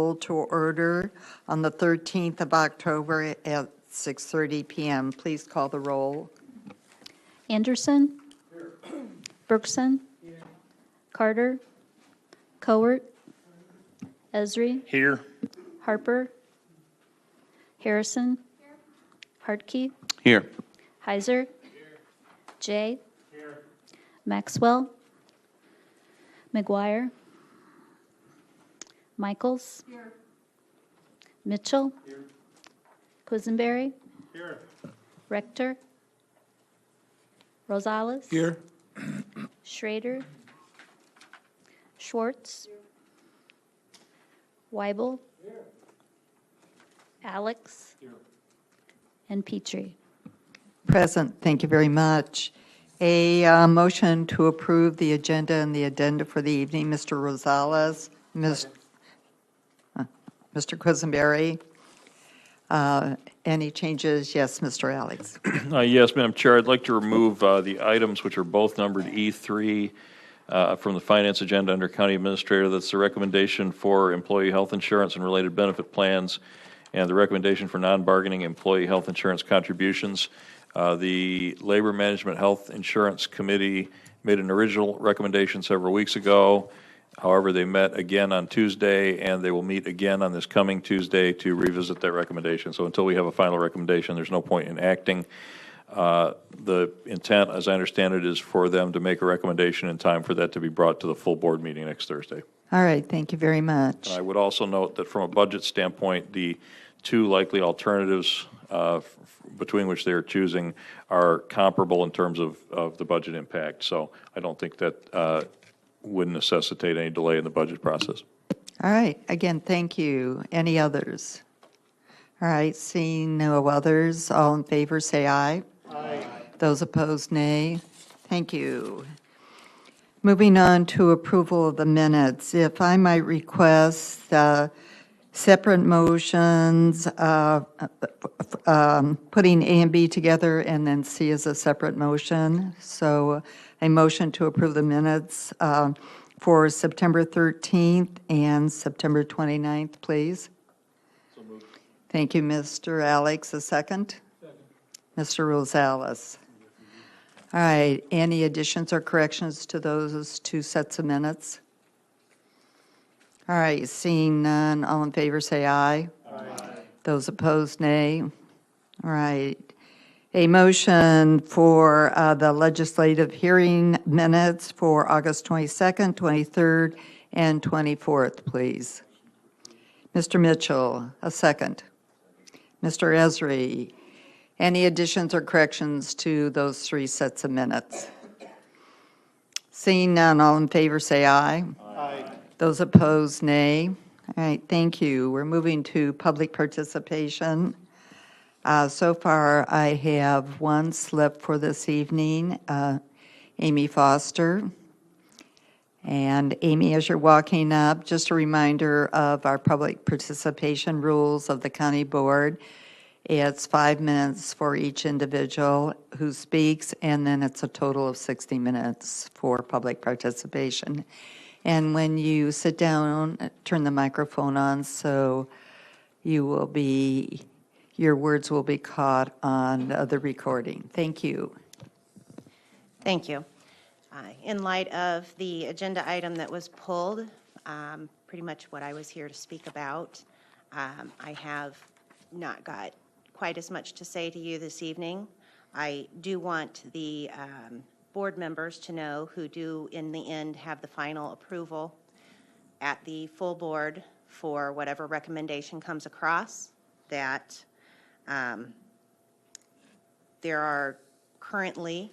to order on the 13th of October at 6:30 p.m. Please call the roll. Anderson. Here. Bergson. Here. Carter. Cowart. Esri. Here. Harper. Harrison. Here. Hartke. Here. Heiser. Here. Jay. Here. Maxwell. McGuire. Michaels. Here. Mitchell. Here. Quisenberry. Here. Rector. Rosales. Here. Schrader. Schwartz. Here. Weibel. Here. Alex. Here. And Petrie. Present. Thank you very much. A motion to approve the agenda and the addenda for the evening. Mr. Rosales, Mr. Quisenberry. Any changes? Yes, Mr. Alex. Yes, Madam Chair, I'd like to remove the items which are both numbered E3 from the finance agenda under County Administrator. That's the recommendation for employee health insurance and related benefit plans and the recommendation for non-bargaining employee health insurance contributions. The Labor Management Health Insurance Committee made an original recommendation several weeks ago. However, they met again on Tuesday, and they will meet again on this coming Tuesday to revisit that recommendation. So until we have a final recommendation, there's no point in acting. The intent, as I understand it, is for them to make a recommendation in time for that to be brought to the full board meeting next Thursday. All right, thank you very much. And I would also note that from a budget standpoint, the two likely alternatives between which they are choosing are comparable in terms of the budget impact. So I don't think that would necessitate any delay in the budget process. All right, again, thank you. Any others? All right, seeing no others, all in favor say aye. Aye. Those opposed, nay. Thank you. Moving on to approval of the minutes. If I might request separate motions, putting A and B together and then C as a separate motion. So a motion to approve the minutes for September 13th and September 29th, please. So moved. Thank you, Mr. Alex. A second? Second. Mr. Rosales. All right, any additions or corrections to those two sets of minutes? All right, seeing none, all in favor say aye. Aye. Those opposed, nay. All right. A motion for the legislative hearing minutes for August 22nd, 23rd, and 24th, please. Mr. Mitchell, a second. Mr. Esri, any additions or corrections to those three sets of minutes? Seeing none, all in favor say aye. Aye. Those opposed, nay. All right, thank you. We're moving to public participation. So far, I have one slip for this evening, Amy Foster. And Amy, as you're walking up, just a reminder of our public participation rules of the county board. It's 5 minutes for each individual who speaks, and then it's a total of 60 minutes for public participation. And when you sit down, turn the microphone on so your words will be caught on the recording. Thank you. Thank you. In light of the agenda item that was pulled, pretty much what I was here to speak about, I have not got quite as much to say to you this evening. I do want the board members to know who do in the end have the final approval at the full board for whatever recommendation comes across, that there are currently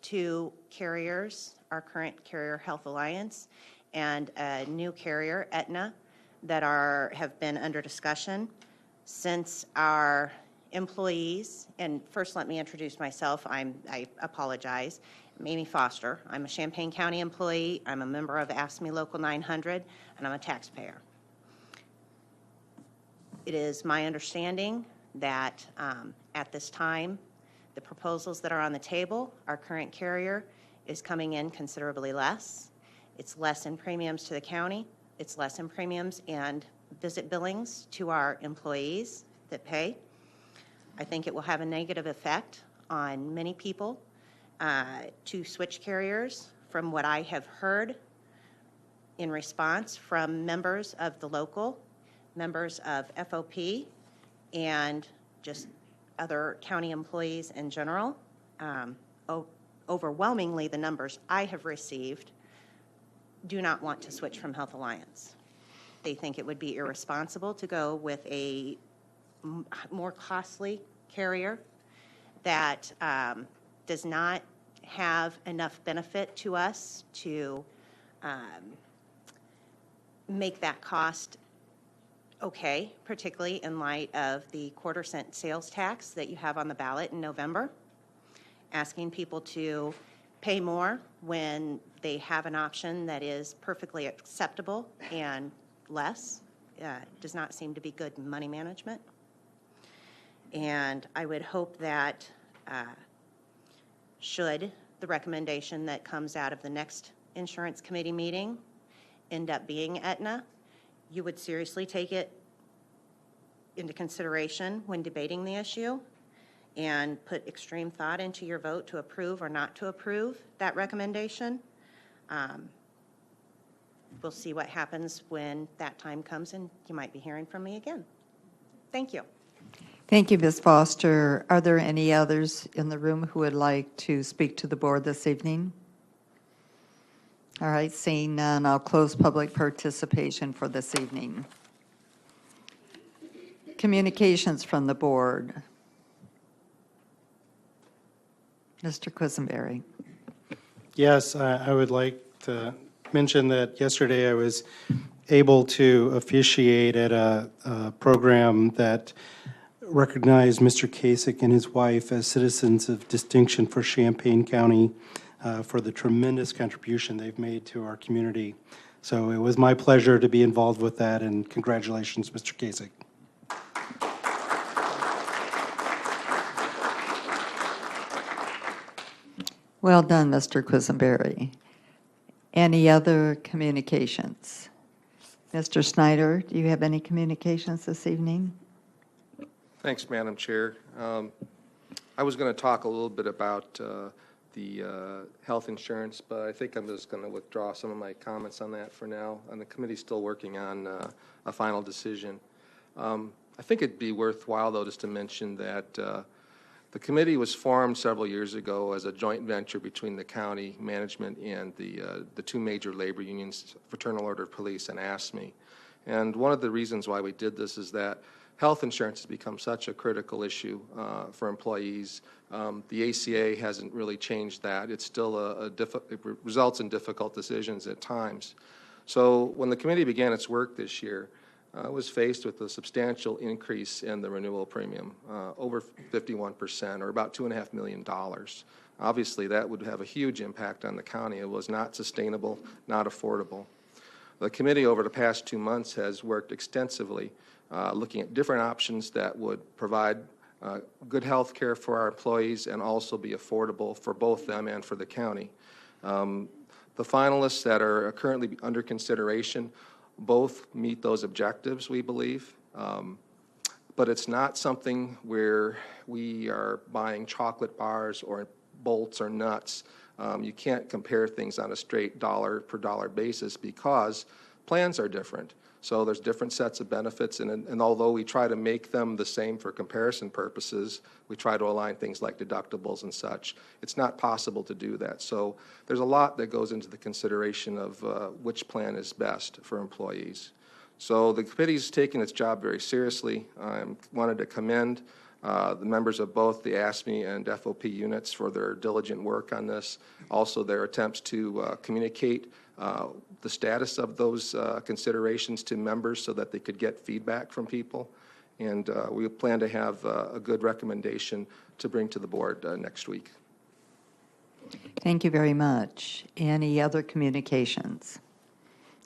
2 carriers, our current carrier Health Alliance and a new carrier, Aetna, that have been under discussion. Since our employees, and first let me introduce myself, I apologize. I'm Amy Foster. I'm a Champaign County employee. I'm a member of AFSCME Local 900, and I'm a taxpayer. It is my understanding that at this time, the proposals that are on the table, our current carrier is coming in considerably less. It's less in premiums to the county. It's less in premiums and visit billings to our employees that pay. I think it will have a negative effect on many people to switch carriers. From what I have heard in response from members of the local, members of FOP, and just other county employees in general, overwhelmingly the numbers I have received do not want to switch from Health Alliance. They think it would be irresponsible to go with a more costly carrier that does not have enough benefit to us to make that cost okay, particularly in light of the quarter-cent sales tax that you have on the ballot in November, asking people to pay more when they have an option that is perfectly acceptable and less does not seem to be good money management. And I would hope that should the recommendation that comes out of the next insurance committee meeting end up being Aetna, you would seriously take it into consideration when debating the issue and put extreme thought into your vote to approve or not to approve that recommendation. We'll see what happens when that time comes, and you might be hearing from me again. Thank you. Thank you, Ms. Foster. Are there any others in the room who would like to speak to the board this evening? All right, seeing none, I'll close public participation for this evening. Communications from the board. Mr. Quisenberry. Yes, I would like to mention that yesterday I was able to officiate at a program that recognized Mr. Kasich and his wife as citizens of distinction for Champaign County for the tremendous contribution they've made to our community. So it was my pleasure to be involved with that, and congratulations, Mr. Kasich. Well done, Mr. Quisenberry. Any other communications? Mr. Snyder, do you have any communications this evening? Thanks, Madam Chair. I was going to talk a little bit about the health insurance, but I think I'm just going to withdraw some of my comments on that for now. And the committee's still working on a final decision. I think it'd be worthwhile, though, just to mention that the committee was formed several years ago as a joint venture between the county management and the two major labor unions, Fraternal Order of Police and ASME. And one of the reasons why we did this is that health insurance has become such a critical issue for employees. The ACA hasn't really changed that. It's still it results in difficult decisions at times. So when the committee began its work this year, was faced with a substantial increase in the renewal premium, over 51%, or about $2.5 million. Obviously, that would have a huge impact on the county. It was not sustainable, not affordable. The committee over the past 2 months has worked extensively looking at different options that would provide good health care for our employees and also be affordable for both them and for the county. The finalists that are currently under consideration both meet those objectives, we believe, but it's not something where we are buying chocolate bars or bolts or nuts. You can't compare things on a straight dollar per dollar basis because plans are different. So there's different sets of benefits, and although we try to make them the same for comparison purposes, we try to align things like deductibles and such. It's not possible to do that. So there's a lot that goes into the consideration of which plan is best for employees. So the committee's taken its job very seriously. I wanted to commend the members of both the ASME and FOP units for their diligent work on this, also their attempts to communicate the status of those considerations to members so that they could get feedback from people. And we plan to have a good recommendation to bring to the board next week. Thank you very much. Any other communications?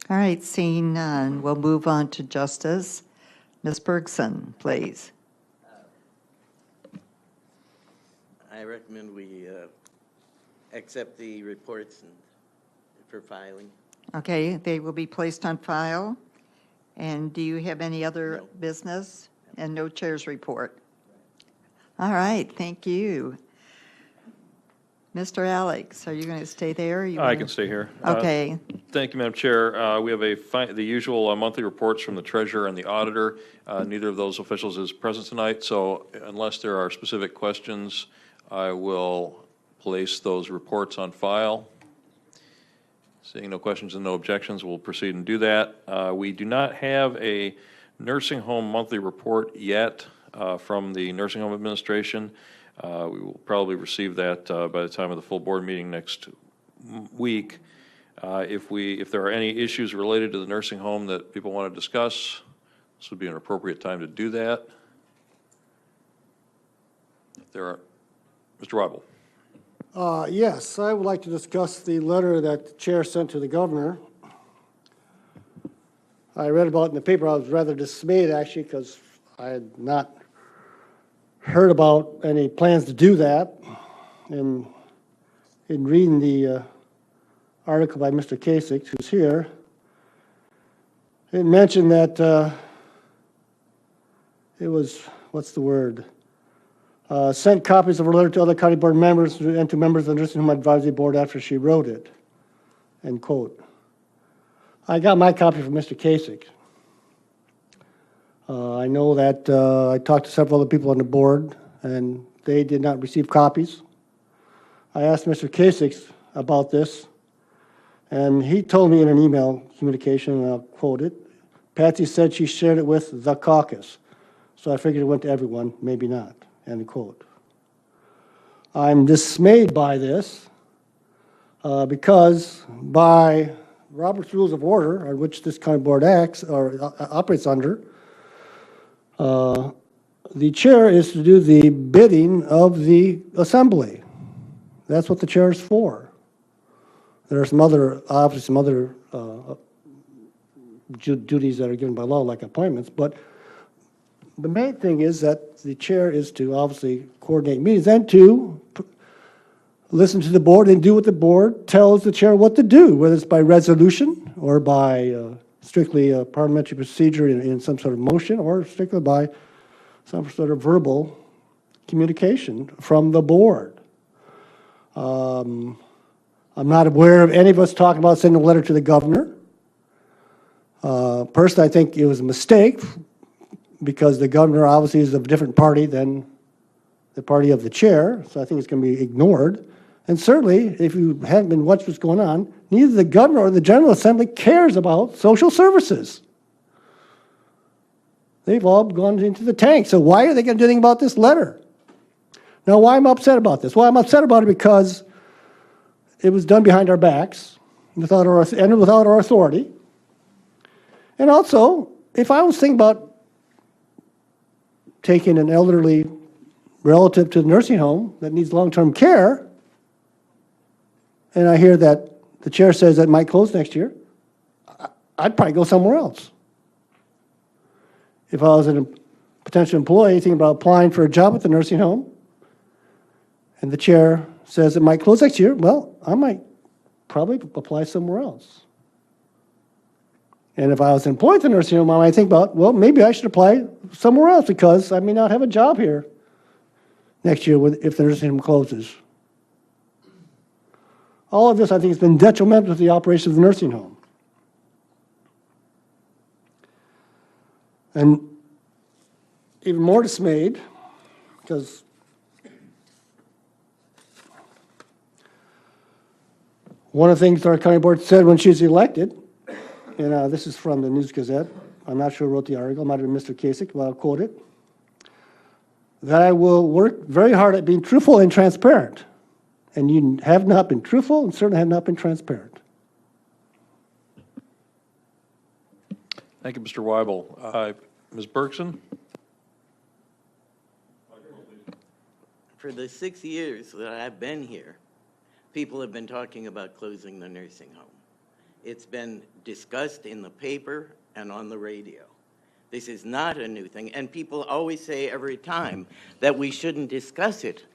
All right, seeing none, we'll move on to justice. Ms. Bergson, please. I recommend we accept the reports for filing. Okay, they will be placed on file. And do you have any other No. business? And no chair's report? All right, thank you. Mr. Alex, are you going to stay there? or you I wanna- can stay here. Okay, Thank you, Madam Chair. We have the usual monthly reports from the treasurer and the auditor. Neither of those officials is present tonight, so unless there are specific questions, I will place those reports on file. Seeing no questions and no objections, we'll proceed and do that. We do not have a nursing home monthly report yet from the Nursing Home Administration. We will probably receive that by the time of the full board meeting next week. If there are any issues related to the nursing home that people want to discuss, this would be an appropriate time to do that. If there are, Mr. Waddle. Yes, I would like to discuss the letter that the chair sent to the governor. I read about it in the paper. I was rather dismayed, actually, because I had not heard about any plans to do that. And in reading the article by Mr. Kasich, who's here, it mentioned that it was, what's the word? Sent copies of her letter to other county board members and to members of the Nursing Home Advisory Board after she wrote it, end quote. I got my copy from Mr. Kasich. I know that I talked to several other people on the board, and they did not receive copies. I asked Mr. Kasich about this, and he told me in an email communication, and I'll quote it, Patsy said she shared it with the caucus, so I figured it went to everyone, maybe not, end quote. I'm dismayed by this because by Robert's Rules of Order, on which this county board acts or operates under, the chair is to do the bidding of the assembly. That's what the chair is for. There are some other, obviously some other duties that are given by law, like appointments, but the main thing is that the chair is to obviously coordinate meetings and to listen to the board and do what the board tells the chair what to do, whether it's by resolution or by strictly a parliamentary procedure in some sort of motion or strictly by some sort of verbal communication from the board. I'm not aware of any of us talking about sending a letter to the governor. Personally, I think it was a mistake because the governor obviously is of a different party than the party of the chair, so I think it's going to be ignored. And certainly, if you haven't been watching what's going on, neither the governor or the General Assembly cares about social services. They've all gone into the tank. So why are they going to do anything about this letter? Now, why am I upset about this? Well, I'm upset about it because it was done behind our backs, without our authority. And also, if I was thinking about taking an elderly relative to the nursing home that needs long-term care, and I hear that the chair says that might close next year, I'd probably go somewhere else. If I was a potential employee thinking about applying for a job at the nursing home, and the chair says it might close next year, well, I might probably apply somewhere else. And if I was employed at the nursing home, I might think about, well, maybe I should apply somewhere else because I may not have a job here next year if the nursing home closes. All of this, I think, has been detrimental to the operation of the nursing home. And even more dismayed, because one of the things our county board said when she was elected, and this is from the News Gazette, I'm not sure who wrote the article, it might have been Mr. Kasich, but I'll quote it, that I will work very hard at being truthful and transparent. And you have not been truthful and certainly have not been transparent. Thank you, Mr. Weibel. Ms. Bergson? For the 6 years that I've been here, people have been talking about closing the nursing home. It's been discussed in the paper and on the radio. This is not a new thing, and people always say every time that we shouldn't discuss it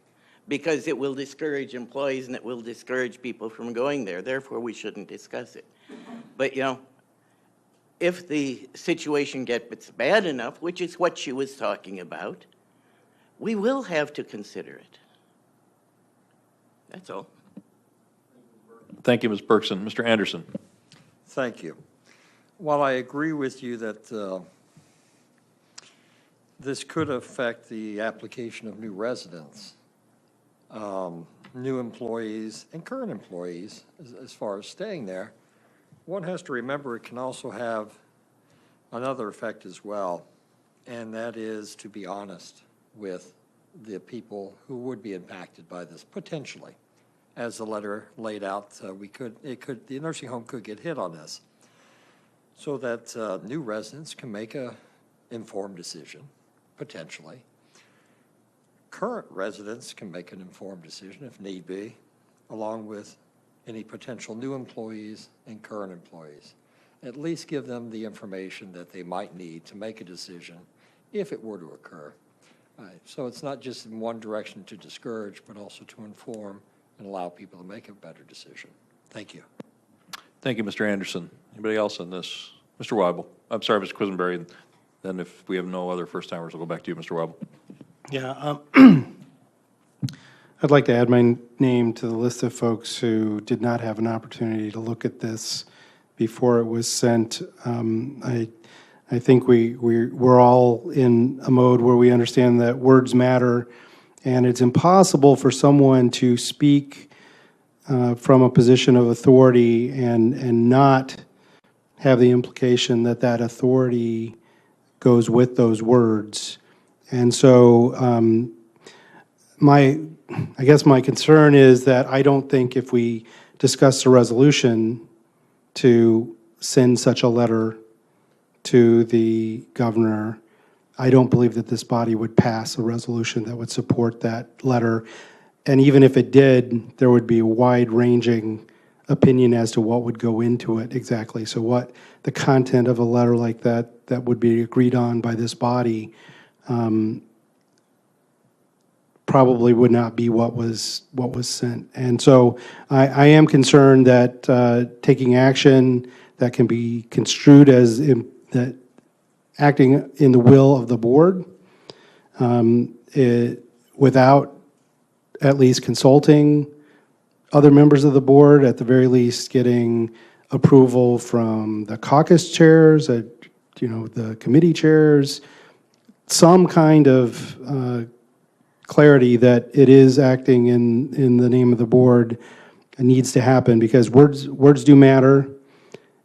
because it will discourage employees and it will discourage people from going there. Therefore, we shouldn't discuss it. But, you know, if the situation gets bad enough, which is what she was talking about, we will have to consider it. That's all. Thank you, Ms. Bergson. Mr. Anderson. Thank you. While I agree with you that this could affect the application of new residents, new employees, and current employees, as far as staying there, one has to remember it can also have another effect as well, and that is to be honest with the people who would be impacted by this, potentially. As the letter laid out, the nursing home could get hit on this, so that new residents can make a informed decision, potentially. Current residents can make an informed decision if need be, along with any potential new employees and current employees. At least give them the information that they might need to make a decision if it were to occur. So it's not just in one direction to discourage, but also to inform and allow people to make a better decision. Thank you. Thank you, Mr. Anderson. Anybody else on this? Mr. Weibel. I'm sorry, Mr. Quisenberry. Then if we have no other first-timers, we'll go back to you, Mr. Weibel. Yeah, I'd like to add my name to the list of folks who did not have an opportunity to look at this before it was sent. I think we're all in a mode where we understand that words matter, and it's impossible for someone to speak from a position of authority and not have the implication that that authority goes with those words. And so I guess my concern is that I don't think if we discuss a resolution to send such a letter to the governor, I don't believe that this body would pass a resolution that would support that letter. And even if it did, there would be a wide-ranging opinion as to what would go into it exactly. So what the content of a letter like that would be agreed on by this body probably would not be what was sent. And so I am concerned that taking action that can be construed as that acting in the will of the board without at least consulting other members of the board, at the very least getting approval from the caucus chairs, the committee chairs, some kind of clarity that it is acting in the name of the board needs to happen, because words do matter,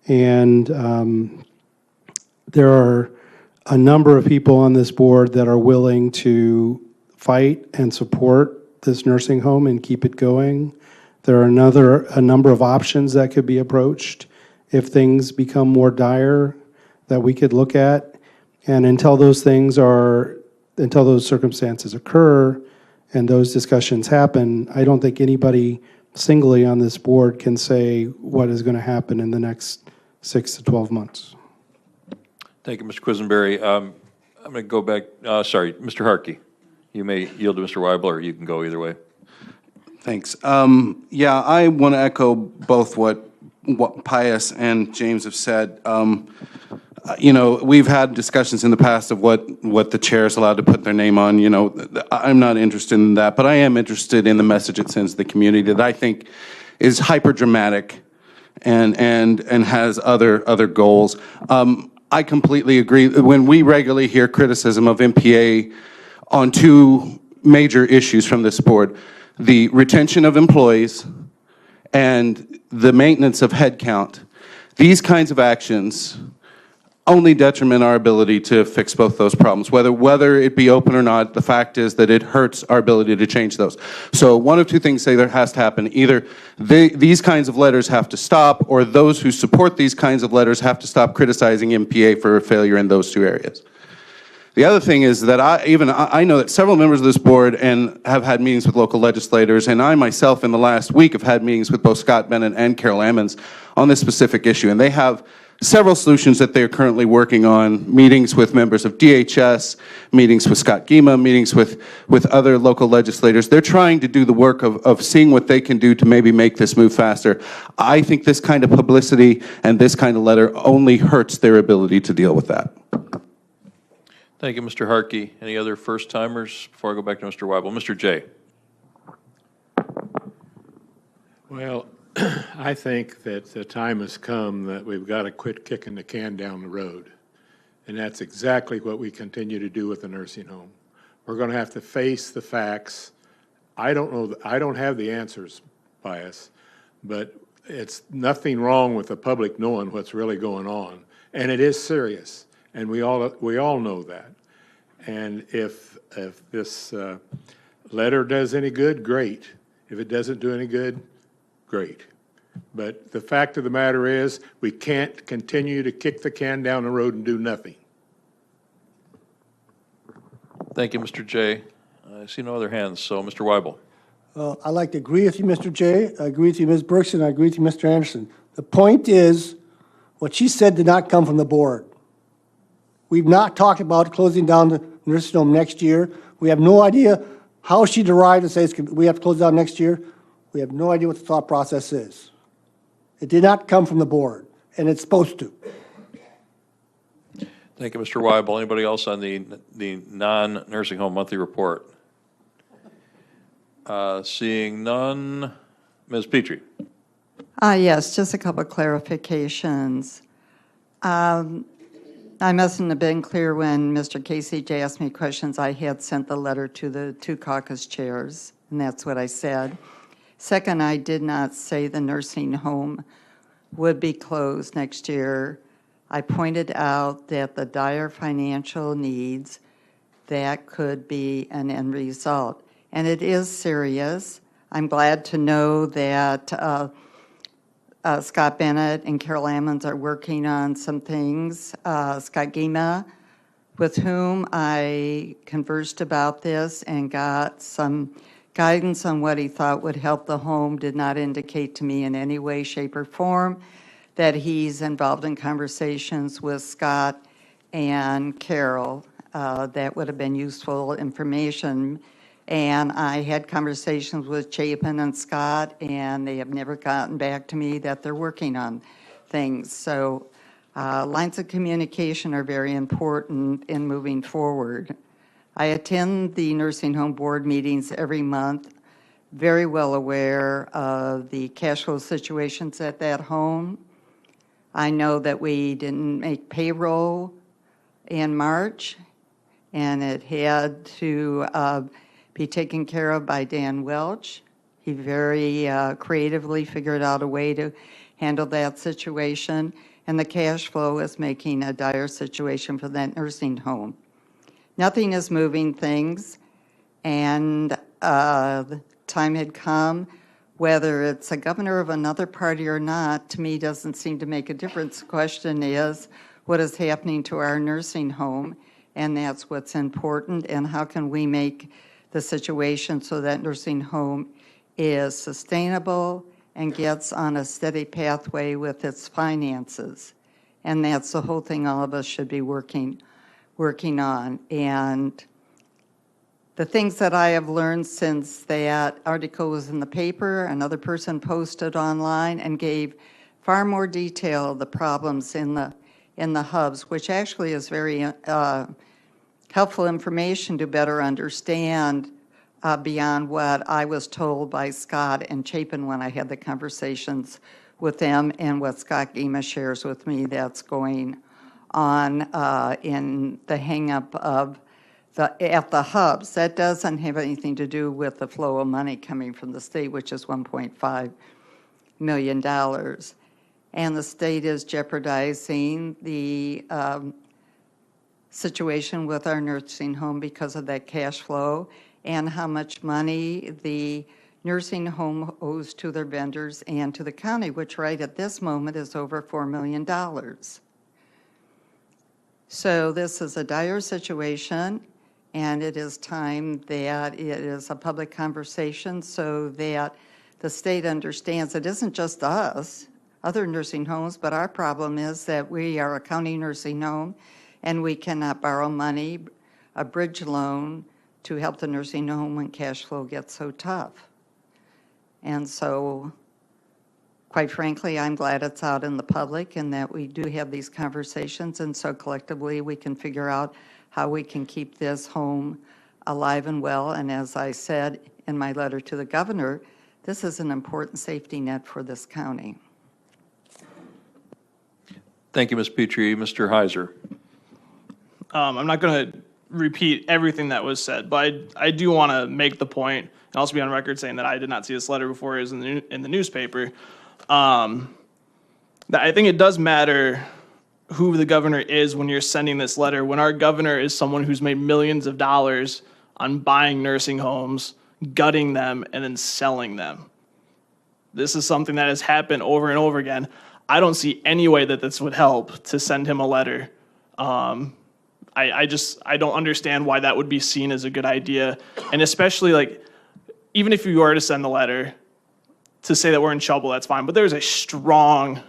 and there are a number of people on this board that are willing to fight and support this nursing home and keep it going. There are a number of options that could be approached if things become more dire that we could look at. And until those circumstances occur and those discussions happen, I don't think anybody singly on this board can say what is going to happen in the next 6 to 12 months. Thank you, Mr. Quisenberry. I'm going to go back. Sorry, Mr. Harkey. You may yield to Mr. Weibel, or you can go either way. Thanks. Yeah, I want to echo both what Pius and James have said. We've had discussions in the past of what the chair is allowed to put their name on. I'm not interested in that, but I am interested in the message it sends to the community that I think is hyper dramatic and has other goals. I completely agree. When we regularly hear criticism of MPA on two major issues from this board, the retention of employees and the maintenance of headcount, these kinds of actions only detriment our ability to fix both those problems. Whether it be open or not, the fact is that it hurts our ability to change those. So one of two things say there has to happen. Either these kinds of letters have to stop, or those who support these kinds of letters have to stop criticizing MPA for a failure in those two areas. The other thing is that I know that several members of this board and have had meetings with local legislators, and I myself in the last week have had meetings with both Scott Bennett and Carol Ammons on this specific issue, and they have several solutions that they're currently working on, meetings with members of DHS, meetings with Scott Gima, meetings with other local legislators. They're trying to do the work of seeing what they can do to maybe make this move faster. I think this kind of publicity and this kind of letter only hurts their ability to deal with that. Thank you, Mr. Harkey. Any other first-timers before I go back to Mr. Weibel? Mr. Jay. Well, I think that the time has come that we've got to quit kicking the can down the road. And that's exactly what we continue to do with the nursing home. We're going to have to face the facts. I don't know, I don't have the answers, Bias, but it's nothing wrong with the public knowing what's really going on. And it is serious, and we all know that. And if this letter does any good, great. If it doesn't do any good, great. But the fact of the matter is, we can't continue to kick the can down the road and do nothing. Thank you, Mr. Jay. I see no other hands, so Mr. Weibel. I'd like to agree with you, Mr. Jay. I agree with you, Ms. Berkson. I agree with you, Mr. Anderson. The point is, what she said did not come from the board. We've not talked about closing down the nursing home next year. We have no idea how she derived to say we have to close down next year. We have no idea what the thought process is. It did not come from the board, and it's supposed to. Thank you, Mr. Weibel. Anybody else on the non-nursing home monthly report? Seeing none, Ms. Petrie. Yes, just a couple of clarifications. I mustn't have been clear when Mr. Casey asked me questions. I had sent the letter to the two caucus chairs, and that's what I said. Second, I did not say the nursing home would be closed next year. I pointed out that the dire financial needs, that could be an end result. And it is serious. I'm glad to know that Scott Bennett and Carol Ammons are working on some things. Scott Gima, with whom I conversed about this and got some guidance on what he thought would help the home, did not indicate to me in any way, shape, or form that he's involved in conversations with Scott and Carol. That would have been useful information. And I had conversations with Chapin and Scott, and they have never gotten back to me that they're working on things. So lines of communication are very important in moving forward. I attend the nursing home board meetings every month, very well aware of the cash flow situations at that home. I know that we didn't make payroll in March, and it had to be taken care of by Dan Welch. He very creatively figured out a way to handle that situation, and the cash flow is making a dire situation for that nursing home. Nothing is moving things, and the time had come. Whether it's a governor of another party or not, to me, doesn't seem to make a difference. The question is, what is happening to our nursing home? And that's what's important, and how can we make the situation so that nursing home is sustainable and gets on a steady pathway with its finances. And that's the whole thing all of us should be working on. And the things that I have learned since that article was in the paper, another person posted online and gave far more detail of the problems in the hubs, which actually is very helpful information to better understand beyond what I was told by Scott and Chapin when I had the conversations with them, and what Scott Gima shares with me that's going on in the hang-up of at the hubs. That doesn't have anything to do with the flow of money coming from the state, which is $1.5 million. And the state is jeopardizing the situation with our nursing home because of that cash flow and how much money the nursing home owes to their vendors and to the county, which right at this moment is over $4 million. So this is a dire situation, and it is time that it is a public conversation so that the state understands it isn't just us. other nursing homes, but our problem is that we are a county nursing home, and we cannot borrow money, a bridge loan, to help the nursing home when cash flow gets so tough. And so, quite frankly, I'm glad it's out in the public and that we do have these conversations, and so collectively we can figure out how we can keep this home alive and well. And as I said in my letter to the governor, this is an important safety net for this county. Thank you, Ms. Petrie. Mr. Heiser. I'm not going to repeat everything that was said, but I do want to make the point and also be on record saying that I did not see this letter before it was in the newspaper. That I think it does matter who the governor is when you're sending this letter, when our governor is someone who's made millions of dollars on buying nursing homes, gutting them, and then selling them. This is something that has happened over and over again. I don't see any way that this would help to send him a letter. I don't understand why that would be seen as a good idea. And especially, like, even if you were to send the letter to say that we're in trouble, that's fine. But there's a strong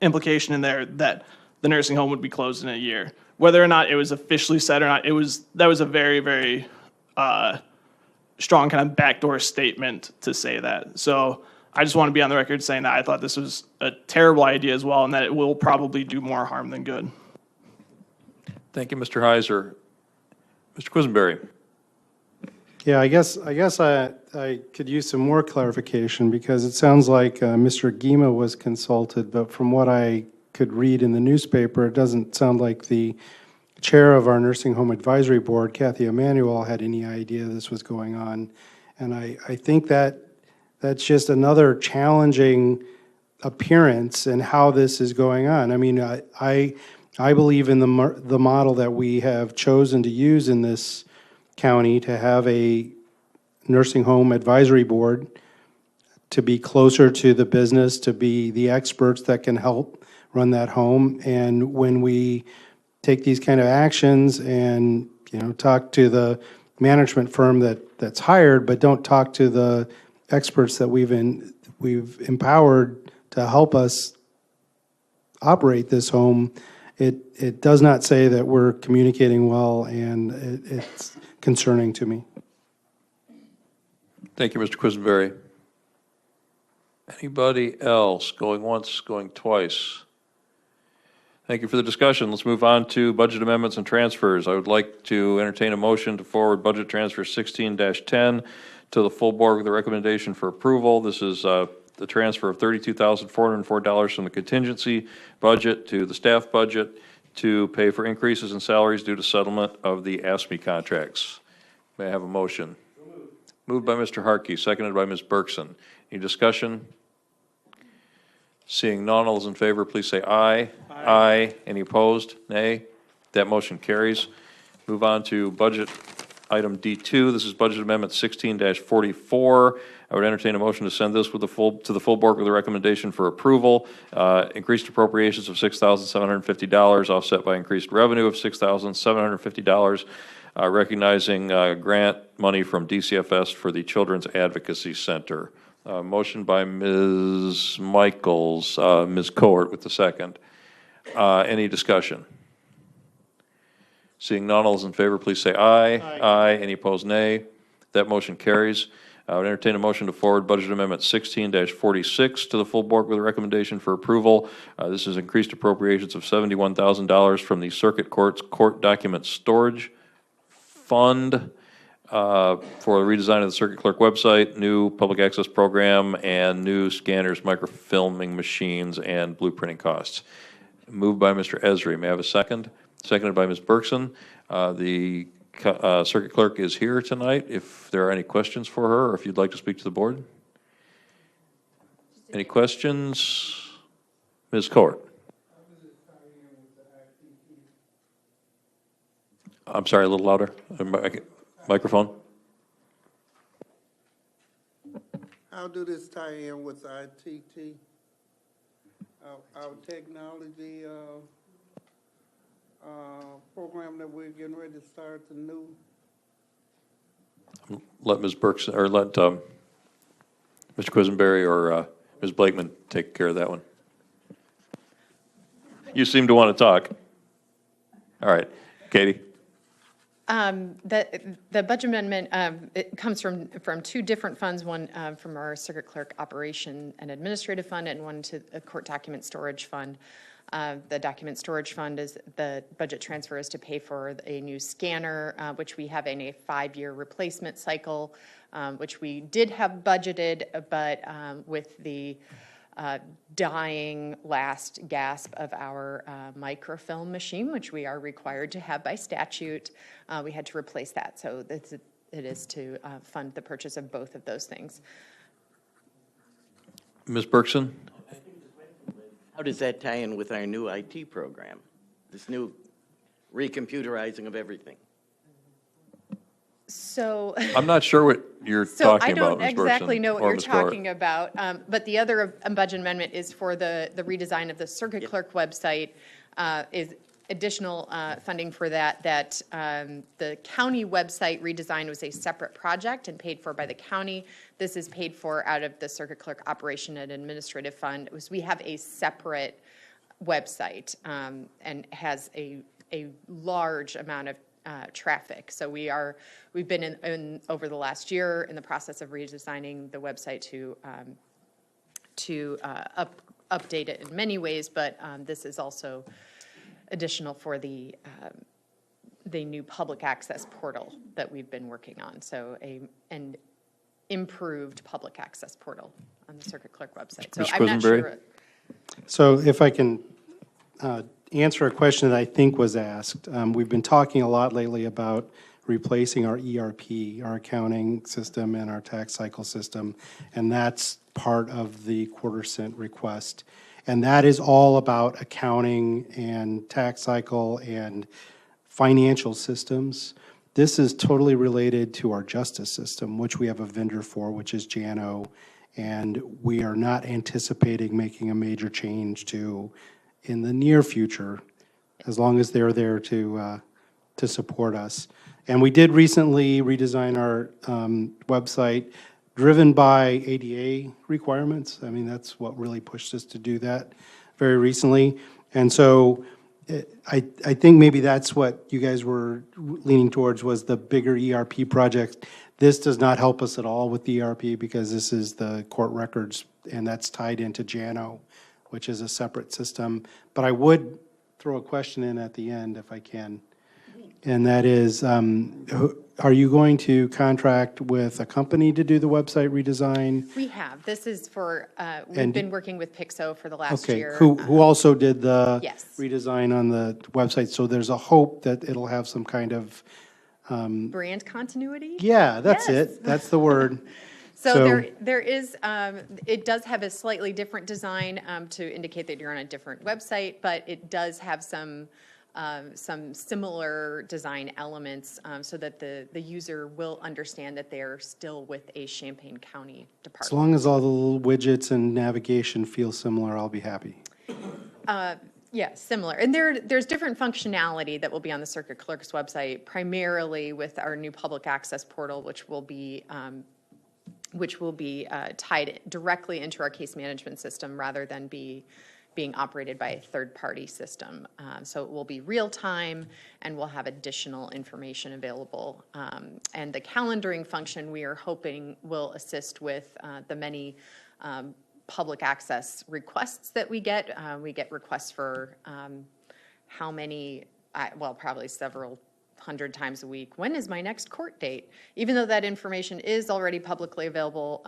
implication in there that the nursing home would be closed in a year. Whether or not it was officially said or not, that was a very, very strong kind of backdoor statement to say that. So I just want to be on the record saying that I thought this was a terrible idea as well, and that it will probably do more harm than good. Thank you, Mr. Heiser. Mr. Quisenberry. Yeah, I guess I could use some more clarification, because it sounds like Mr. Gima was consulted, but from what I could read in the newspaper, it doesn't sound like the chair of our Nursing Home Advisory Board, Kathy Emanuel, had any idea this was going on. And I think that's just another challenging appearance in how this is going on. I mean, I believe in the model that we have chosen to use in this county, to have a nursing home advisory board, to be closer to the business, to be the experts that can help run that home. And when we take these kind of actions and, talk to the management firm that's hired, but don't talk to the experts that we've empowered to help us operate this home, it does not say that we're communicating well, and it's concerning to me. Thank you, Mr. Quisenberry. Anybody else? Going once, going twice. Thank you for the discussion. Let's move on to budget amendments and transfers. I would like to entertain a motion to forward budget transfer 16-10 to the full board with a recommendation for approval. This is the transfer of $32,404 from the contingency budget to the staff budget to pay for increases in salaries due to settlement of the ASME contracts. May I have a motion? Moved by Mr. Harkey, seconded by Ms. Berkson. Any discussion? Seeing none, all those in favor, please say aye. Aye. Any opposed? Nay. That motion carries. Move on to budget item D2. This is budget amendment 16-44. I would entertain a motion to send this to the full board with a recommendation for approval. Increased appropriations of $6,750, offset by increased revenue of $6,750, recognizing grant money from DCFS for the Children's Advocacy Center. Motion by Ms. Michaels, Ms. Cohort with the second. Any discussion? Seeing none, all those in favor, please say aye. Aye. Any opposed, nay. That motion carries. I would entertain a motion to forward budget amendment 16-46 to the full board with a recommendation for approval. This is increased appropriations of $71,000 from the Circuit Court's Court Document Storage Fund for the redesign of the Circuit Clerk website, new public access program, and new scanners, microfilming machines, and blueprinting costs. Moved by Mr. Esri. May I have a second? Seconded by Ms. Berkson. The Circuit Clerk is here tonight. If there are any questions for her, or if you'd like to speak to the board. Any questions? Ms. Cohort. I'm sorry, a little louder. Microphone. How do this tie in with ITT? Our technology program that we're getting ready to start, the new? Let Ms. Burks, or let Mr. Quisenberry or Ms. Blakeman, take care of that one. You seem to want to talk. All right. Katie? The budget amendment, it comes from two different funds, one from our circuit clerk operation and administrative fund, and one to a court document storage fund. The document storage fund is, the budget transfer is to pay for a new scanner, which we have in a 5-year replacement cycle, which we did have budgeted, but with the dying last gasp of our microfilm machine, which we are required to have by statute, we had to replace that. So it is to fund the purchase of both of those things. Ms. Bergson? How does that tie in with our new IT program, this new recomputerizing of everything? So I'm not sure what you're talking about, Ms. I don't exactly Bergson, know what or you're Ms. Cora. talking about, but the other budget amendment is for the redesign of the circuit clerk website, is additional funding for that, the county website redesign was a separate project and paid for by the county. This is paid for out of the circuit clerk operation and administrative fund. We have a separate website and has a large amount of traffic. So we've been in over the last year in the process of redesigning the website to update it in many ways, but this is also additional for the new public access portal that we've been working on. So an improved public access portal on the circuit clerk website. So Mr. I'm not Quisenberry? sure. So if I can answer a question that I think was asked. We've been talking a lot lately about replacing our ERP, our accounting system, and our tax cycle system, and that's part of the quarter-cent request. And that is all about accounting and tax cycle and financial systems. This is totally related to our justice system, which we have a vendor for, which is JANO, and we are not anticipating making a major change to in the near future, as long as they're there to support us. And we did recently redesign our website, driven by ADA requirements. I mean, that's what really pushed us to do that very recently. And so I think maybe that's what you guys were leaning towards, was the bigger ERP project. This does not help us at all with the ERP, because this is the court records, and that's tied into JANO, which is a separate system. But I would throw a question in at the end if I can. And that is, are you going to contract with a company to do the website redesign? We have. This is for, we've been working with Pixo for the last Okay, year. who also did the Yes. redesign on the website? So there's a hope that it'll have some kind of, Brand continuity? yeah, that's Yes. it. That's the word. So there is, it does have a slightly different design to indicate that you're on a different website, but it does have some similar design elements so that the user will understand that they are still with a Champaign County As department. long as all the little widgets and navigation feel similar, I'll be happy. Yeah, similar. And there's different functionality that will be on the circuit clerk's website, primarily with our new public access portal, which will be tied directly into our case management system rather than being operated by a third-party system. So it will be real-time, and we'll have additional information available. And the calendaring function, we are hoping, will assist with the many public access requests that we get. We get requests for how many, well, probably several 100 times a week. When is my next court date? Even though that information is already publicly available,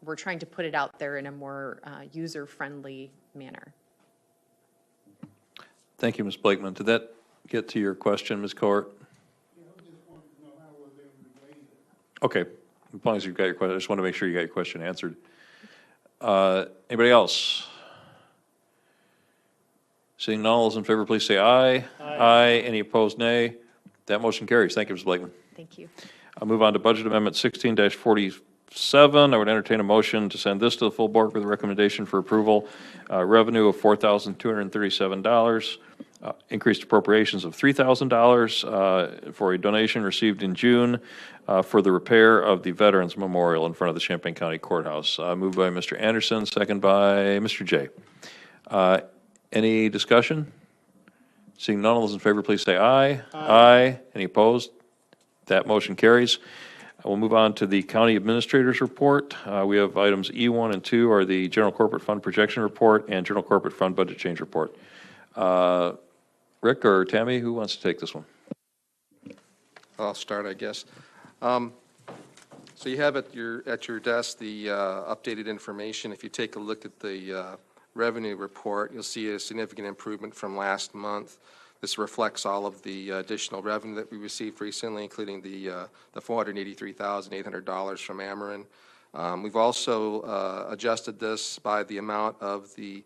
we're trying to put it out there in a more user-friendly manner. Thank you, Ms. Blakeman. Did that get to your question, Ms. Court? Okay, as long as you've got your question, I just want to make sure you got your question answered. Anybody else? Seeing none, all those in favor, please say aye. Aye. Any opposed, nay. That motion carries. Thank you, Ms. Blakeman. Thank you. I'll move on to Budget Amendment 16-47. I would entertain a motion to send this to the full board with a recommendation for approval. Revenue of $4,237. increased appropriations of $3,000 for a donation received in June for the repair of the Veterans Memorial in front of the Champaign County Courthouse. Moved by Mr. Anderson, second by Mr. Jay. Any discussion? Seeing none, all those in favor, please say aye. Aye. Any opposed? That motion carries. We'll move on to the County Administrator's Report. We have items E1 and 2 are the General Corporate Fund Projection Report and General Corporate Fund Budget Change Report. Rick or Tammy, who wants to take this one? I'll start, I guess. So you have at your desk the updated information. If you take a look at the revenue report, you'll see a significant improvement from last month. This reflects all of the additional revenue that we received recently, including the $483,800 from Ameren. We've also adjusted this by the amount of the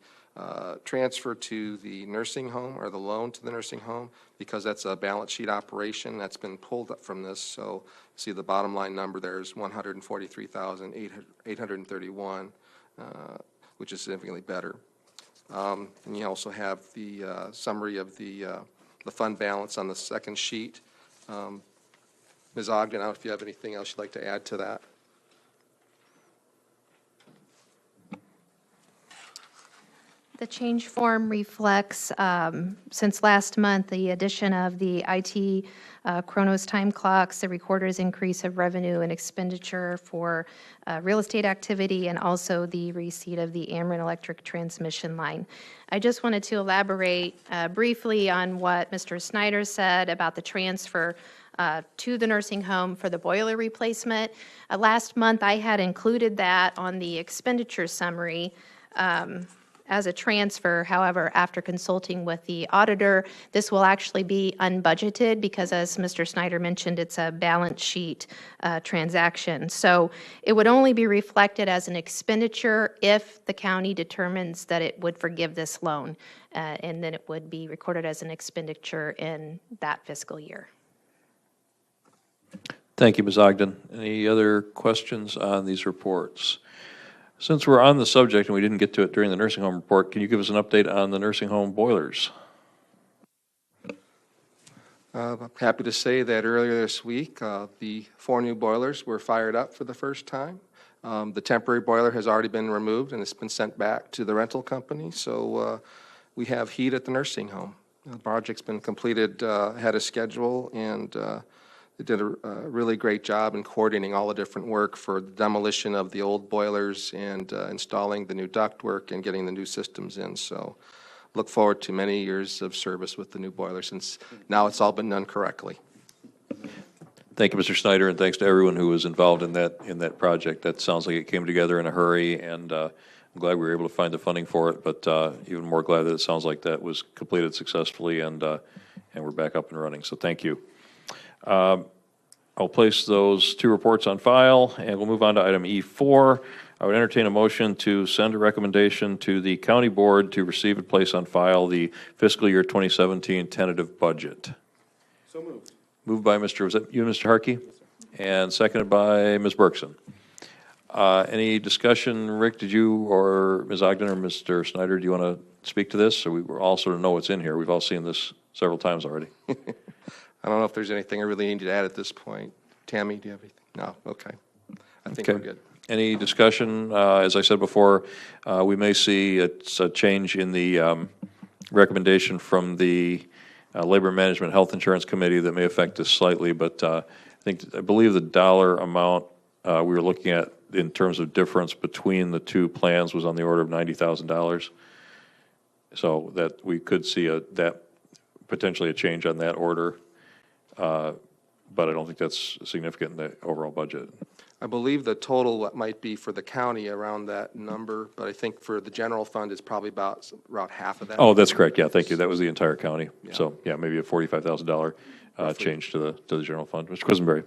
transfer to the nursing home, or the loan to the nursing home, because that's a balance sheet operation that's been pulled up from this. So see the bottom line number there is $143,831, which is significantly better. And you also have the summary of the fund balance on the second sheet. Ms. Ogden, I don't know if you have anything else you'd like to add to that. The change form reflects, since last month, the addition of the IT Chronos time clocks, the recorder's increase of revenue and expenditure for real estate activity, and also the receipt of the Ameren electric transmission line. I just wanted to elaborate briefly on what Mr. Snyder said about the transfer to the nursing home for the boiler replacement. Last month, I had included that on the expenditure summary as a transfer. However, after consulting with the auditor, this will actually be unbudgeted because, as Mr. Snyder mentioned, it's a balance sheet transaction. So it would only be reflected as an expenditure if the county determines that it would forgive this loan, and then it would be recorded as an expenditure in that fiscal year. Thank you, Ms. Ogden. Any other questions on these reports? Since we're on the subject and we didn't get to it during the nursing home report, can you give us an update on the nursing home boilers? I'm happy to say that earlier this week, the 4 new boilers were fired up for the first time. The temporary boiler has already been removed and it's been sent back to the rental company, so we have heat at the nursing home. The project's been completed ahead of schedule, and they did a really great job in coordinating all the different work for the demolition of the old boilers and installing the new ductwork and getting the new systems in. So look forward to many years of service with the new boiler, since now it's all been done correctly. Thank you, Mr. Snyder, and thanks to everyone who was involved in that project. That sounds like it came together in a hurry, and I'm glad we were able to find the funding for it, but even more glad that it sounds like that was completed successfully, and we're back up and running. So thank you. I'll place those 2 reports on file, and we'll move on to item E4. I would entertain a motion to send a recommendation to the county board to receive and place on file the fiscal year 2017 tentative budget. So moved. Moved by was that you, Mr. Harkey? Yes, sir. And seconded by Ms. Bergson. Any discussion? Rick, did you or Ms. Ogden or Mr. Snyder, do you want to speak to this? So we all sort of know what's in here. We've all seen this several times already. I don't know if there's anything I really need to add at this point. Tammy, do you have anything? No? Okay. I think we're good. Any discussion? As I said before, we may see a change in the recommendation from the Labor Management Health Insurance Committee that may affect us slightly, but I believe the dollar amount we were looking at in terms of difference between the 2 plans was on the order of $90,000. So that we could see potentially a change on that order. But I don't think that's significant in the overall budget. I believe the total might be for the county around that number, but I think for the general fund, it's probably about half of that. Oh, that's correct. Yeah, thank you. That was the entire county. Yeah. So, yeah, maybe a $45,000 change to the general fund. Mr. Quisenberry.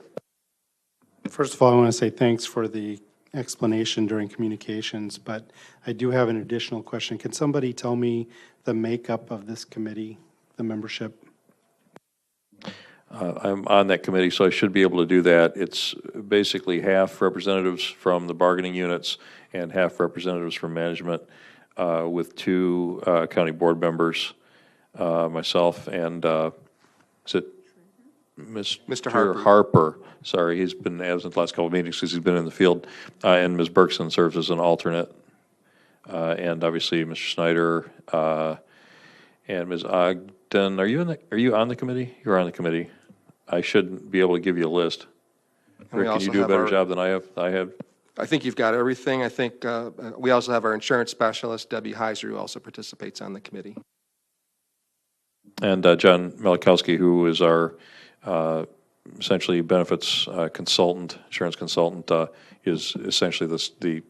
First of all, I want to say thanks for the explanation during communications, but I do have an additional question. Can somebody tell me the makeup of this committee, the membership? I'm on that committee, so I should be able to do that. It's basically half representatives from the bargaining units and half representatives from management, with 2 county board members. myself, and is it Mr. Harper. Harper? Sorry, he's been absent the last couple of meetings because he's been in the field. And Ms. Bergson serves as an alternate. And obviously, Mr. Snyder and Ms. Ogden. Are you on the committee? You're on the committee. I should be able to give you a list. And we Rick, can you also do a have better our- job than I have? I think you've got everything. I think we also have our insurance specialist, Debbie Heiser, who also participates on the committee. And John Melikowski, who is our essentially benefits consultant, insurance consultant, is essentially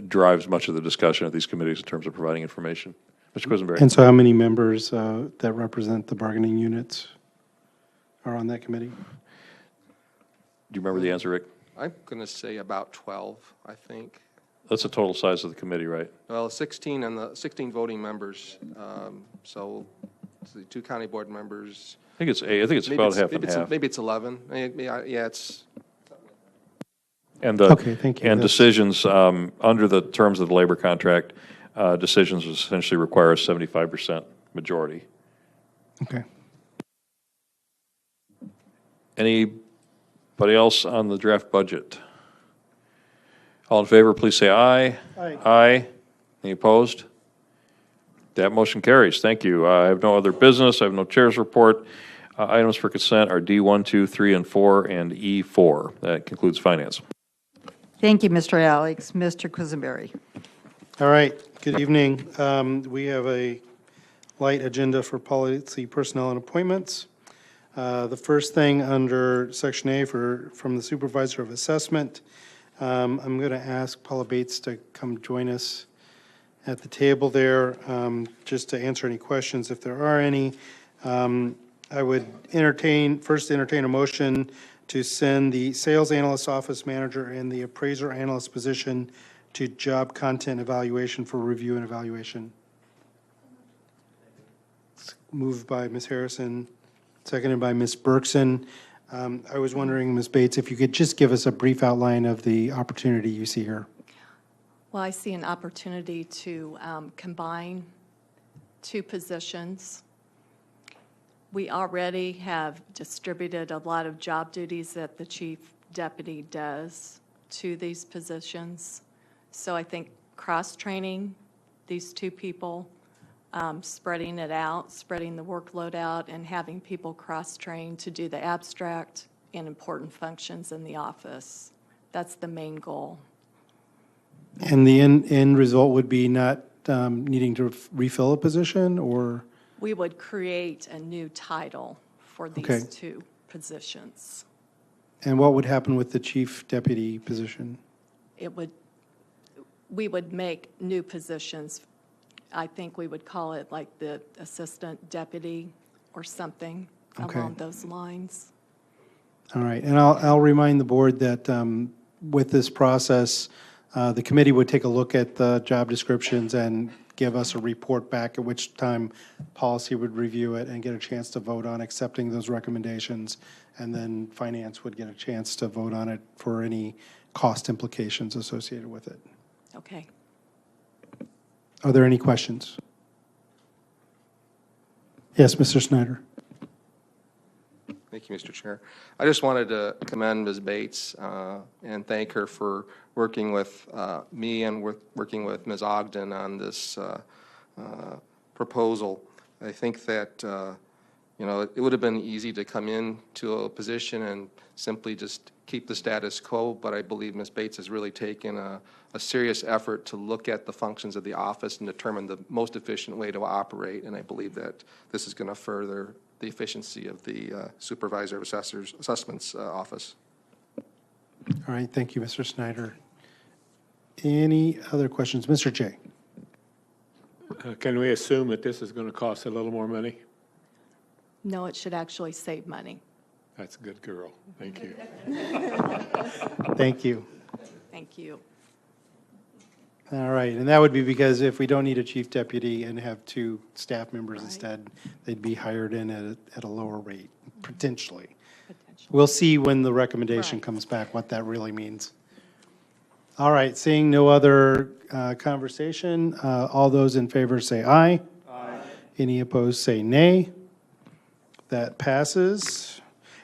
drives much of the discussion at these committees in terms of providing information. Mr. Quisenberry. And so how many members that represent the bargaining units are on that committee? Do you remember the answer, Rick? I'm going to say about 12, I think. That's the total size of the committee, right? Well, 16 and the 16 voting members. So the 2 county board members. I think it's 8. I think it's about half and half. Maybe it's 11. Yeah, it's. And Okay, thank you. And That's- decisions under the terms of the labor contract, decisions essentially require a 75% majority. Okay. Anybody else on the draft budget? All in favor, please say aye. Aye. Aye. Any opposed? That motion carries. Thank you. I have no other business. I have no chair's report. Items for consent are D1, 2, 3, and 4, and E4. That concludes finance. Thank you, Mr. Alex. Mr. Quisenberry. All right, good evening. We have a light agenda for policy, personnel, and appointments. The first thing under Section A from the Supervisor of Assessment, I'm going to ask Paula Bates to come join us at the table there, just to answer any questions if there are any. I would first entertain a motion to send the Sales Analyst Office Manager and the Appraiser Analyst position to Job Content Evaluation for review and evaluation. Moved by Ms. Harrison, seconded by Ms. Bergson. I was wondering, Ms. Bates, if you could just give us a brief outline of the opportunity you see here. Well, I see an opportunity to combine 2 positions. We already have distributed a lot of job duties that the chief deputy does to these positions. So I think cross-training these 2 people, spreading it out, spreading the workload out, and having people cross-trained to do the abstract and important functions in the office. That's the main goal. And the end result would be not needing to refill a position, or? We would create a new title for these Okay. 2 positions. And what would happen with the chief deputy position? We would make new positions. I think we would call it like the assistant deputy or something Okay. along those lines. All right, and I'll remind the board that with this process, the committee would take a look at the job descriptions and give us a report back, at which time policy would review it and get a chance to vote on accepting those recommendations, and then finance would get a chance to vote on it for any cost implications associated with it. Okay. Are there any questions? Yes, Mr. Snyder. Thank you, Mr. Chair. I just wanted to commend Ms. Bates and thank her for working with me and working with Ms. Ogden on this proposal. I think that, it would have been easy to come into a position and simply just keep the status quo, but I believe Ms. Bates has really taken a serious effort to look at the functions of the office and determine the most efficient way to operate, and I believe that this is going to further the efficiency of the Supervisor of Assessments Office. All right, thank you, Mr. Snyder. Any other questions? Mr. Jay? Can we assume that this is going to cost a little more money? No, it should actually save money. That's a good girl. Thank you. Thank you. Thank you. All right, and that would be because if we don't need a chief deputy and have 2 staff members instead, they'd be hired in at a lower rate, potentially. We'll see when the recommendation Right. comes back what that really means. All right, seeing no other conversation, all those in favor say aye. Aye. Any opposed say nay. That passes.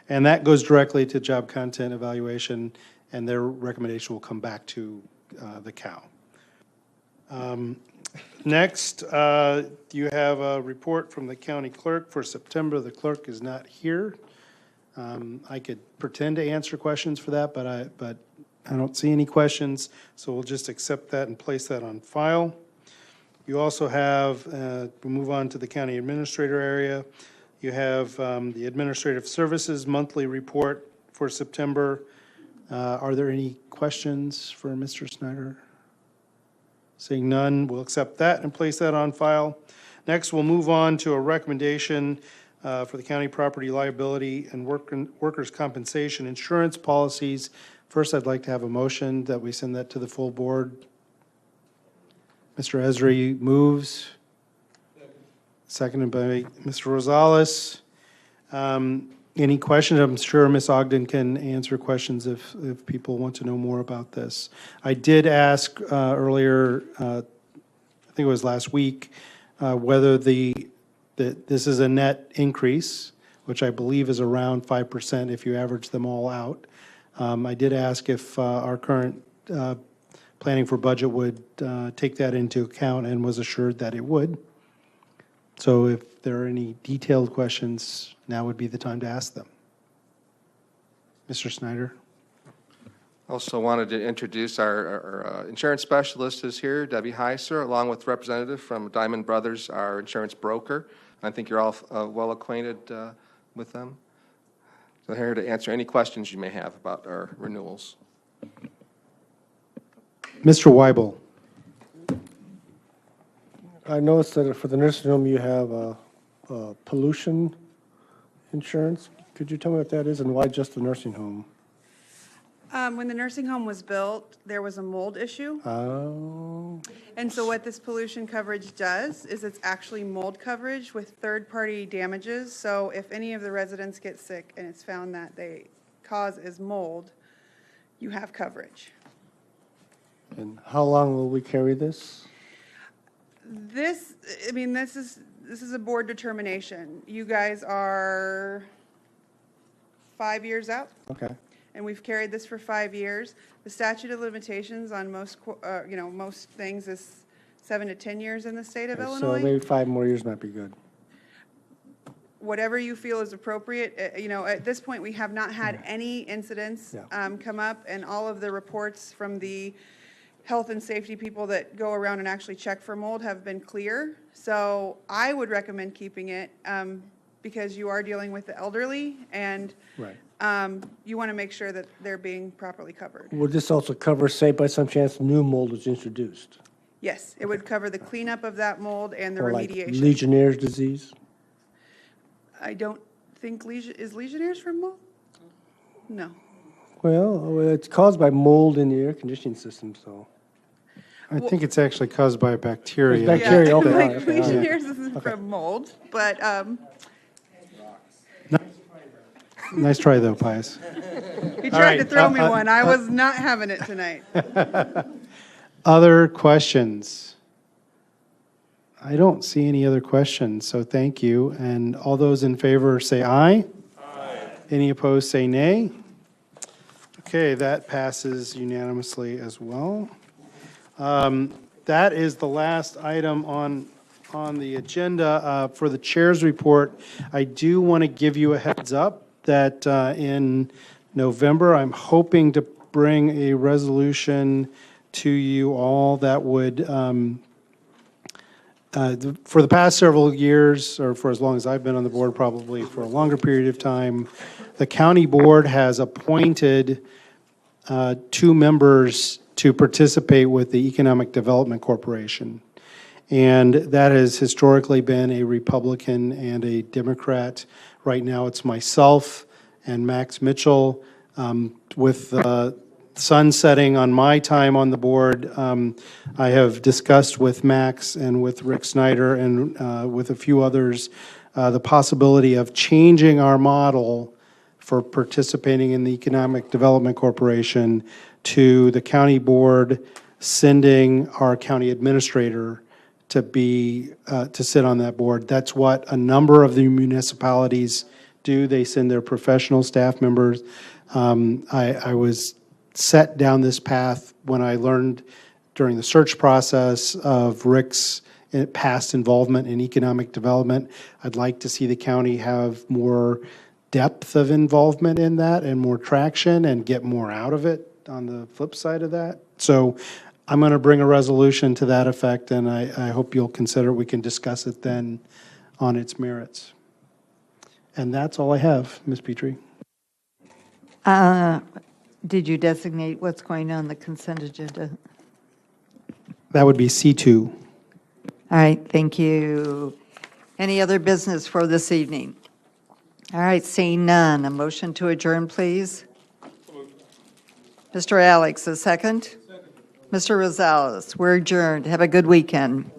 And that goes directly to job content evaluation, and their recommendation will come back to the COW. Next, you have a report from the county clerk for September. The clerk is not here. I could pretend to answer questions for that, but I don't see any questions, so we'll just accept that and place that on file. You also have, we'll move on to the county administrator area. You have the Administrative Services Monthly Report for September. Are there any questions for Mr. Snyder? Seeing none, we'll accept that and place that on file. Next, we'll move on to a recommendation for the county property liability and workers' compensation insurance policies. First, I'd like to have a motion that we send that to the full board. Mr. Esri moves. Seconded by Mr. Rosales. Any questions? I'm sure Ms. Ogden can answer questions if people want to know more about this. I did ask earlier, I think it was last week, whether this is a net increase, which I believe is around 5% if you average them all out. I did ask if our current planning for budget would take that into account and was assured that it would. So if there are any detailed questions, now would be the time to ask them. Mr. Snyder. Also wanted to introduce our insurance specialist is here, Debbie Heiser, along with representative from Diamond Brothers, our insurance broker. I think you're all well acquainted with them. So here to answer any questions you may have about our renewals. Mr. Weibel. I noticed that for the nursing home, you have pollution insurance. Could you tell me what that is and why just the nursing home? When the nursing home was built, there was a mold issue. Oh. And so what this pollution coverage does is it's actually mold coverage with third-party damages. So if any of the residents get sick and it's found that the cause is mold, you have coverage. And how long will we carry this? This is a board determination. You guys are 5 years out. Okay. And we've carried this for 5 years. The statute of limitations on most things is 7 to 10 years in the state of Illinois. So maybe 5 more years might be good. Whatever you feel is appropriate. At this point, we have not had any incidents come up, and all of the reports from the health and safety people that go around and actually check for mold have been clear. So I would recommend keeping it because you are dealing with the elderly, and you want to make sure that they're being properly covered. Would this also cover, say, by some chance, new mold is introduced? Yes, it would cover the cleanup of that mold and the Or like remediation. Legionnaire's disease? I don't think is Legionnaires from mold? No. Well, it's caused by mold in the air conditioning system, so. I think it's actually caused by bacteria. It's bacteria, okay. Like all right, okay, all right. Legionnaires isn't from mold, but Nice try, though, Pius. he tried to throw me one. I was not having it tonight. Other questions? I don't see any other questions, so thank you. And all those in favor say aye. Aye. Any opposed say nay. Okay, that passes unanimously as well. That is the last item on the agenda. For the chair's report, I do want to give you a heads up that in November, I'm hoping to bring a resolution to you all that would, for the past several years, or for as long as I've been on the board, probably for a longer period of time, the county board has appointed 2 members to participate with the Economic Development Corporation. And that has historically been a Republican and a Democrat. Right now, it's myself and Max Mitchell. With sunsetting on my time on the board, I have discussed with Max and with Rick Snyder and with a few others the possibility of changing our model for participating in the Economic Development Corporation to the county board sending our county administrator to be, to sit on that board. That's what a number of the municipalities do. They send their professional staff members. I was set down this path when I learned during the search process of Rick's past involvement in economic development. I'd like to see the county have more depth of involvement in that and more traction and get more out of it on the flip side of that. So I'm going to bring a resolution to that effect, and I hope you'll consider we can discuss it then on its merits. And that's all I have, Ms. Petrie. Did you designate what's going on the consent agenda? That would be C2. All right, thank you. Any other business for this evening? All right, seeing none, a motion to adjourn, please. Mr. Alex, a second? Mr. Rosales, we're adjourned. Have a good weekend.